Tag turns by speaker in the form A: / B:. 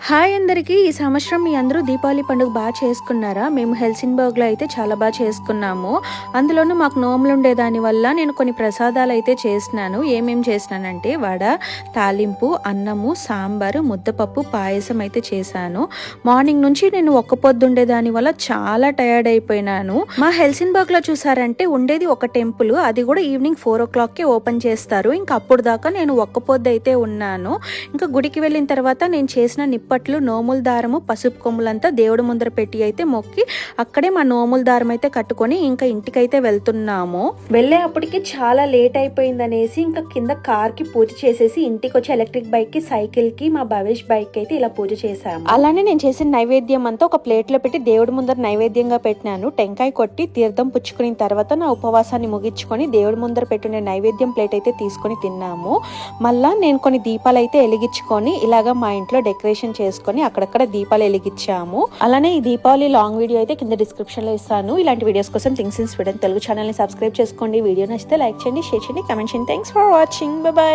A: Hi అందరికీ. ఈ సంవత్సరం మీ అందరూ దీపావళి పండుగ బాగా చేసుకున్నారా? మేము హెల్సిన్బర్గ్లో అయితే చాలా బాగా చేసుకున్నాము. అందులోనూ మాకు నోములు ఉండే దానివల్ల నేను కొన్ని ప్రసాదాలు అయితే చేసినాను. ఏమేమి చేసినానంటే వడ, తాలింపు, అన్నము, సాంబారు, ముద్దపప్పు, పాయసం అయితే చేశాను. మార్నింగ్ నుంచి నేను ఒక్క పొద్దు ఉండే దానివల్ల చాలా టయర్డ్ అయిపోయినాను. మా హెల్సిన్బర్గ్లో చూసారంటే ఉండేది ఒక టెంపుల్, అది కూడా ఈవినింగ్ 4 o'clockకే ఓపెన్ చేస్తారు. ఇంకా అప్పుడు దాకా నేను ఒక్క పొద్దు అయితే ఉన్నాను. ఇంకా గుడికి వెళ్ళిన తర్వాత నేను చేసిన నిప్పట్లు, నోముల దారము, పసుపు కొమ్ములంతా దేవుడి ముందర పెట్టి అయితే మొక్కి అక్కడే మా నోముల దారం అయితే కట్టుకొని ఇంకా ఇంటికైతే వెళ్తున్నాము. వెళ్ళే అప్పటికి చాలా లేట్ అయిపోయిందనేసి ఇంకా కింద కార్ కి పూజ చేసేసి ఇంటికి వచ్చి ఎలక్ట్రిక్ బైక్ కి, సైకిల్ కి, మా భవేష్ బైక్ అయితే ఇలా పూజ చేశాము. అలానే నేను చేసిన నైవేద్యం అంతా ఒక ప్లేట్ లో పెట్టి దేవుడి ముందర నైవేద్యంగా పెట్టినాను. టెంకాయ కొట్టి తీర్థం పుచ్చుకున్న తర్వాత నా ఉపవాసాన్ని ముగించుకొని దేవుడి ముందర పెట్టిన నైవేద్యం ప్లేట్ అయితే తీసుకొని తిన్నాము. మళ్ళా నేను కొన్ని దీపాలు అయితే వెలిగించుకొని ఇలాగా మా ఇంట్లో డెకరేషన్ చేసుకొని అక్కడక్కడ దీపాలు వెలిగించాము. అలానే ఈ దీపావళి లాంగ్ వీడియో అయితే కింద డిస్క్రిప్షన్ లో ఇస్తాను. ఇలాంటి వీడియోస్ కోసం things in Sweden Telugu channel ని సబ్స్క్రైబ్ చేసుకోండి. వీడియో నచ్చితే లైక్ చేయండి, షేర్ చేయండి, కామెంట్ చేయండి. Thanks for watching. By by.